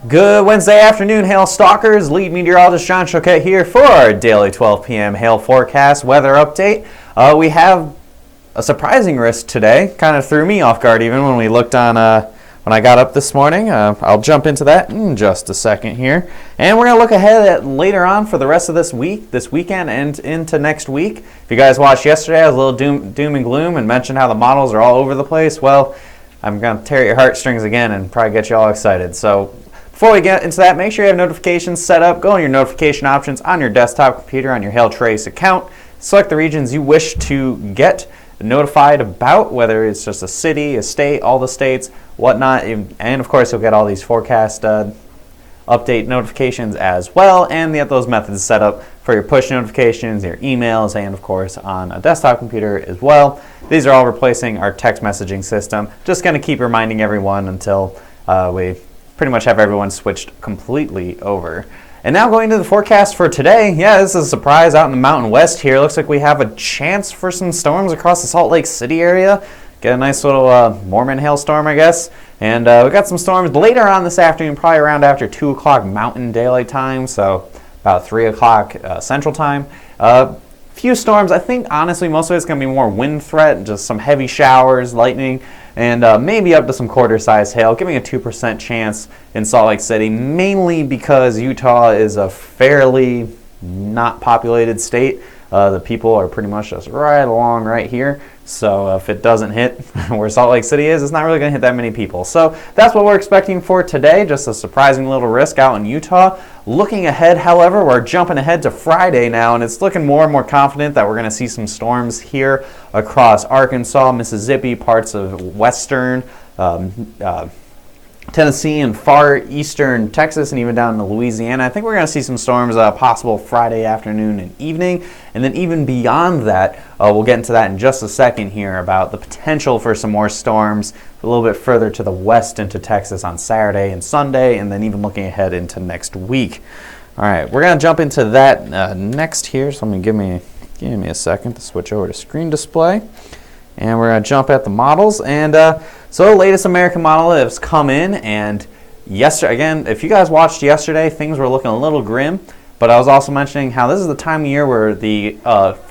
Good Wednesday afternoon, Hail Stalkers. Lead meteorologist John Choquette here for our daily 12 p.m. hail forecast weather update. We have a surprising risk today. Kind of threw me off guard even when we looked on when I got up this morning. I'll jump into that in just a second here. And we're going to look ahead at later on for the rest of this week, this weekend, and into next week. If you guys watched yesterday, I was a little doom and gloom and mentioned how the models are all over the place. Well, I'm going to tear your heartstrings again and probably get you all excited. So before we get into that, make sure you have notifications set up. Go on your notification options on your desktop computer on your Hailtrace account. Select the regions you wish to get notified about, whether it's just a city, a state, all the states, whatnot. And of course, you'll get all these forecast update notifications as well. And you have those methods set up for your push notifications, your emails, and of course on a desktop computer as well. These are all replacing our text messaging system. Just going to keep reminding everyone until we pretty much have everyone switched completely over. And now going to the forecast for today. Yeah, this is a surprise out in the Mountain West here. Looks like we have a chance for some storms across the Salt Lake City area. Get a nice little Mormon hailstorm, I guess. And we got some storms later on this afternoon, probably around after 2 o'clock Mountain Daylight Time, so about 3 o'clock Central Time. Few storms. I think, honestly, most of it's going to be more wind threat, just some heavy showers, lightning, and maybe up to some quarter-sized hail, giving a 2% chance in Salt Lake City, mainly because Utah is a fairly not populated state. The people are pretty much just right along right here. So if it doesn't hit where Salt Lake City is, it's not really going to hit that many people. So that's what we're expecting for today, just a surprising little risk out in Utah. Looking ahead, however, we're jumping ahead to Friday now, and it's looking more and more confident that we're going to see some storms here across Arkansas, Mississippi, parts of western Tennessee and far eastern Texas, and even down into Louisiana. I think we're going to see some storms possible Friday afternoon and evening. And then even beyond that, we'll get into that in just a second here about the potential for some more storms a little bit further to the west into Texas on Saturday and Sunday, and then even looking ahead into next week. All right, we're going to jump into that next here. So give me a second to switch over to screen display. And we're going to jump at the models. And so latest American model has come in. And yesterday, again, if you guys watched yesterday, things were looking a little grim. But I was also mentioning how this is the time of year where the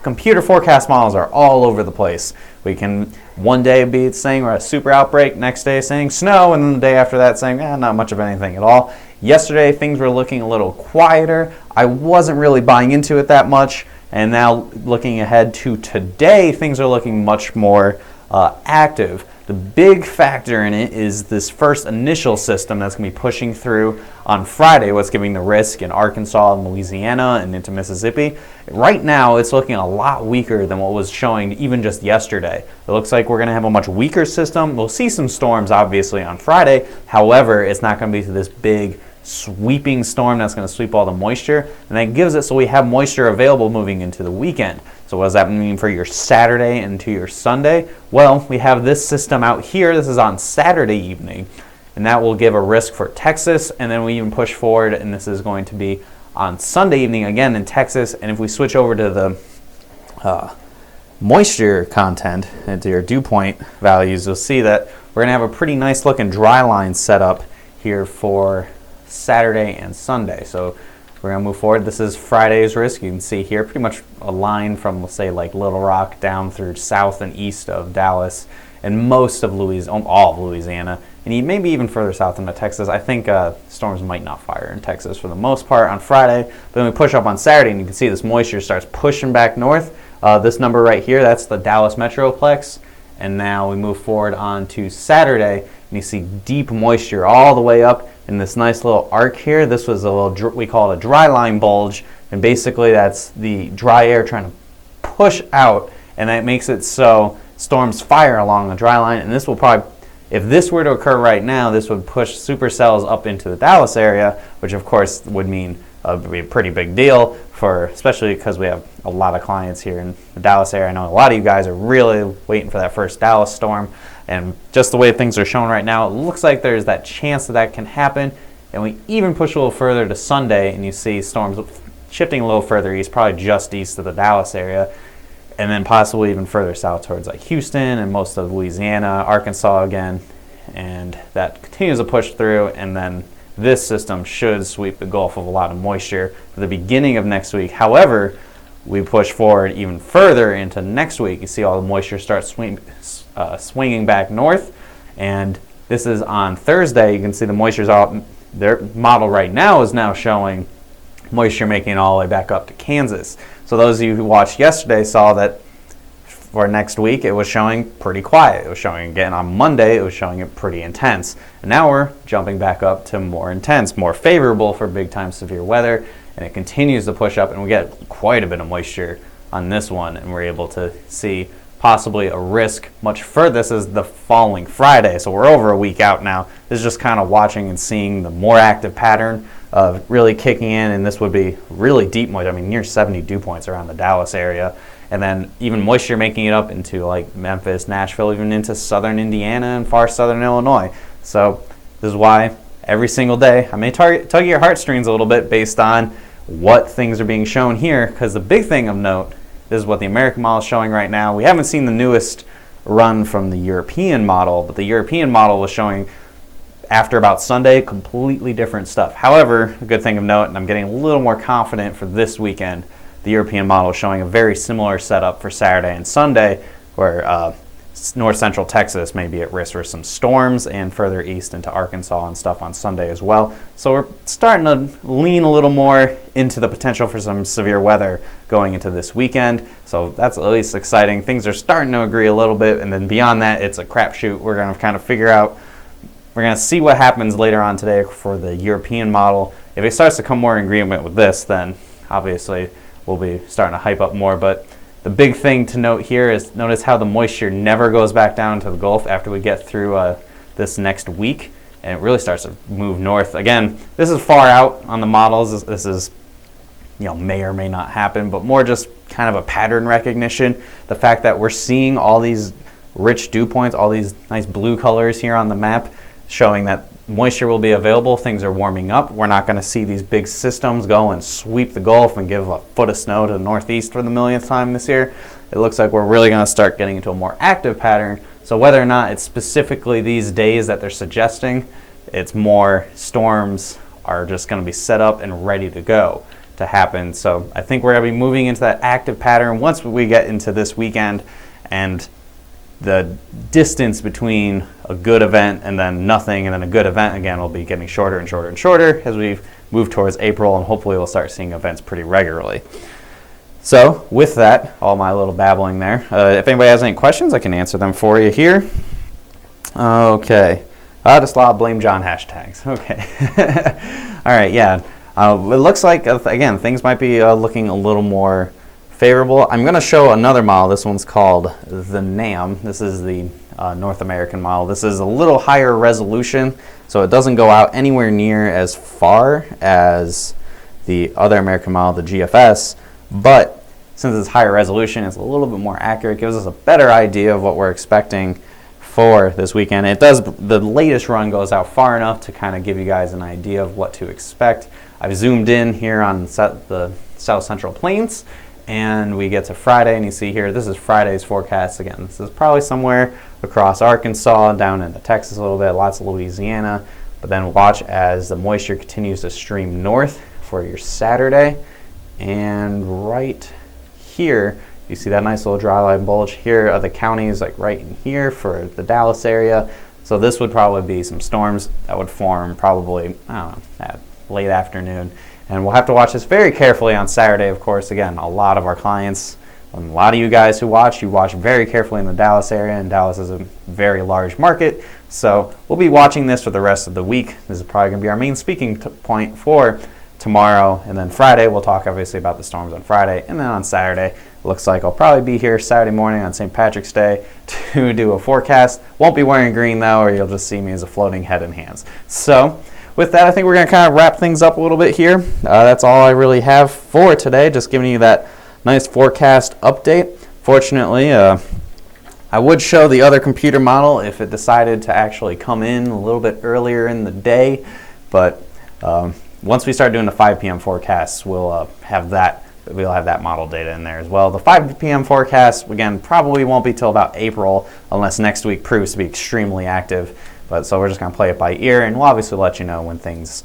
computer forecast models are all over the place. We can one day be saying we're at a super outbreak, next day saying snow, and then the day after that saying not much of anything at all. Yesterday, things were looking a little quieter. I wasn't really buying into it that much. And now looking ahead to today, things are looking much more active. The big factor in it is this first initial system that's going to be pushing through on Friday, what's giving the risk in Arkansas and Louisiana and into Mississippi. Right now, it's looking a lot weaker than what was showing even just yesterday. It looks like we're going to have a much weaker system. We'll see some storms, obviously, on Friday. However, it's not going to be this big sweeping storm that's going to sweep all the moisture, and that gives it so we have moisture available moving into the weekend. So what does that mean for your Saturday and to your Sunday? Well, we have this system out here. This is on Saturday evening, and that will give a risk for Texas, and then we even push forward, and this is going to be on Sunday evening again in Texas. And if we switch over to the moisture content and to your dew point values, you'll see that we're going to have a pretty nice looking dry line set up here for Saturday and Sunday. So we're going to move forward. This is Friday's risk. You can see here pretty much a line from, let's say, like Little Rock down through south and east of Dallas and most of all of Louisiana, and maybe even further south into Texas. I think storms might not fire in Texas for the most part on Friday, but then we push up on Saturday, and you can see this moisture starts pushing back north. This number right here, that's the Dallas Metroplex, and now we move forward on to Saturday, and you see deep moisture all the way up in this nice little arc here. This was a little, we call it a dry line bulge, and basically that's the dry air trying to push out, and that makes it so storms fire along the dry line. And this will probably, if this were to occur right now, this would push supercells up into the Dallas area, which of course would mean be a pretty big deal for, especially because we have a lot of clients here in the Dallas area. I know a lot of you guys are really waiting for that first Dallas storm. And just the way things are shown right now, it looks like there's that chance that that can happen. And we even push a little further to Sunday, and you see storms shifting a little further east, probably just east of the Dallas area, and then possibly even further south towards like Houston and most of Louisiana, Arkansas again. And that continues to push through, and then this system should sweep the Gulf of a lot of moisture for the beginning of next week. However, we push forward even further into next week. You see all the moisture start swinging back north, and this is on Thursday. You can see the moisture's out. Their model right now is now showing moisture making it all the way back up to Kansas. So those of you who watched yesterday saw that for next week it was showing pretty quiet. It was showing again on Monday, it was showing it pretty intense. And now we're jumping back up to more intense, more favorable for big time severe weather, and it continues to push up, and we get quite a bit of moisture on this one, and we're able to see possibly a risk much further. This is the following Friday, so we're over a week out now. This is just kind of watching and seeing the more active pattern of really kicking in, and this would be really deep moisture. I mean, near 70 dew points around the Dallas area, and then even moisture making it up into like Memphis, Nashville, even into southern Indiana and far southern Illinois. So this is why every single day I may tug at your heartstrings a little bit based on what things are being shown here, because the big thing of note, this is what the American model is showing right now. We haven't seen the newest run from the European model, but the European model was showing after about Sunday completely different stuff. However, a good thing of note, and I'm getting a little more confident for this weekend, the European model is showing a very similar setup for Saturday and Sunday, where north central Texas may be at risk for some storms, and further east into Arkansas and stuff on Sunday as well. So we're starting to lean a little more into the potential for some severe weather going into this weekend. So that's at least exciting. Things are starting to agree a little bit, and then beyond that, it's a crapshoot. We're going to kind of figure out, we're going to see what happens later on today for the European model. If it starts to come more in agreement with this, then obviously we'll be starting to hype up more. But the big thing to note here is notice how the moisture never goes back down to the Gulf after we get through this next week, and it really starts to move north. Again, this is far out on the models. This is, may or may not happen, but more just kind of a pattern recognition. The fact that we're seeing all these rich dew points, all these nice blue colors here on the map, showing that moisture will be available. Things are warming up. We're not going to see these big systems go and sweep the Gulf and give a foot of snow to the northeast for the millionth time this year. It looks like we're really going to start getting into a more active pattern. So whether or not it's specifically these days that they're suggesting, it's more storms are just going to be set up and ready to go to happen. So I think we're going to be moving into that active pattern once we get into this weekend, and the distance between a good event and then nothing and then a good event again will be getting shorter and shorter and shorter as we move towards April, and hopefully we'll start seeing events pretty regularly. So with that, all my little babbling there, if anybody has any questions, I can answer them for you here. Okay. Just a lot of blame John hashtags. Okay. All right, yeah. It looks like, again, things might be looking a little more favorable. I'm going to show another model. This one's called the NAM. This is the North American model. This is a little higher resolution, so it doesn't go out anywhere near as far as the other American model, the GFS, but since it's higher resolution, it's a little bit more accurate. It gives us a better idea of what we're expecting for this weekend. It does, the latest run goes out far enough to kind of give you guys an idea of what to expect. I've zoomed in here on the South Central Plains, and we get to Friday, and you see here, this is Friday's forecast. Again, this is probably somewhere across Arkansas, down into Texas a little bit, lots of Louisiana, but then watch as the moisture continues to stream north for your Saturday. And right here, you see that nice little dry line bulge. Here are the counties, like right in here for the Dallas area. So this would probably be some storms that would form probably, I don't know, at late afternoon. And we'll have to watch this very carefully on Saturday, of course. Again, a lot of our clients, and a lot of you guys who watch, you watch very carefully in the Dallas area, and Dallas is a very large market. So we'll be watching this for the rest of the week. This is probably going to be our main speaking point for tomorrow, and then Friday we'll talk obviously about the storms on Friday, and then on Saturday it looks like I'll probably be here Saturday morning on St. Patrick's Day to do a forecast. Won't be wearing green though, or you'll just see me as a floating head and hands. So with that, I think we're going to kind of wrap things up a little bit here. That's all I really have for today, just giving you that nice forecast update. Fortunately, I would show the other computer model if it decided to actually come in a little bit earlier in the day, but once we start doing the 5 p.m. forecasts, we'll have that model data in there as well. The 5 p.m. forecast, again, probably won't be till about April unless next week proves to be extremely active. But so we're just going to play it by ear, and we'll obviously let you know when things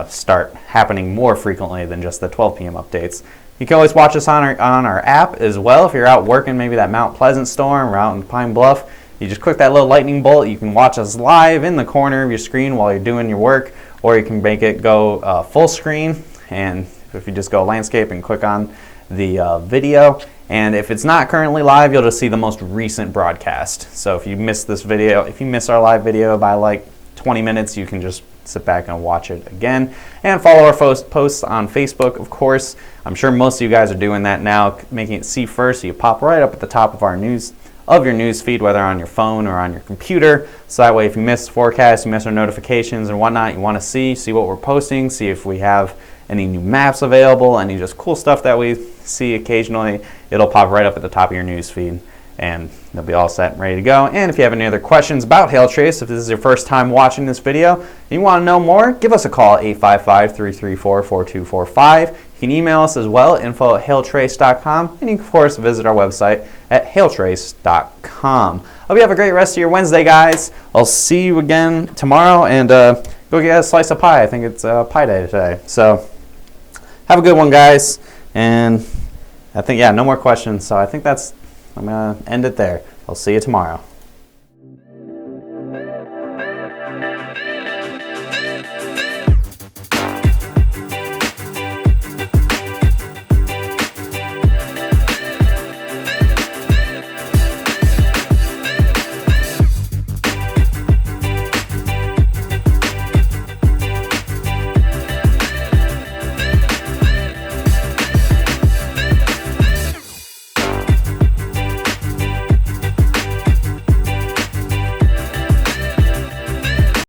start happening more frequently than just the 12 p.m. updates. You can always watch us on our app as well. If you're out working maybe that Mount Pleasant storm or out in Pine Bluff, you just click that little lightning bolt. You can watch us live in the corner of your screen while you're doing your work, or you can make it go full screen. And if you just go landscape and click on the video, and if it's not currently live, you'll just see the most recent broadcast. So if you miss this video, if you miss our live video by like 20 minutes, you can just sit back and watch it again. And follow our posts on Facebook, of course. I'm sure most of you guys are doing that now, making it see first, so you pop right up at the top of your news feed, whether on your phone or on your computer. So that way, if you miss forecasts, you miss our notifications and whatnot, you want to see what we're posting, see if we have any new maps available, any just cool stuff that we see occasionally, it'll pop right up at the top of your news feed, and you'll be all set and ready to go. And if you have any other questions about Hailtrace, if this is your first time watching this video and you want to know more, give us a call at 855-334-4245. You can email us as well, info@hailtrace.com, and you can, of course, visit our website at hailtrace.com. Hope you have a great rest of your Wednesday, guys. I'll see you again tomorrow, and go get a slice of pie. I think it's pie day today. So have a good one, guys. And I think, yeah, no more questions. So I think I'm going to end it there. I'll see you tomorrow.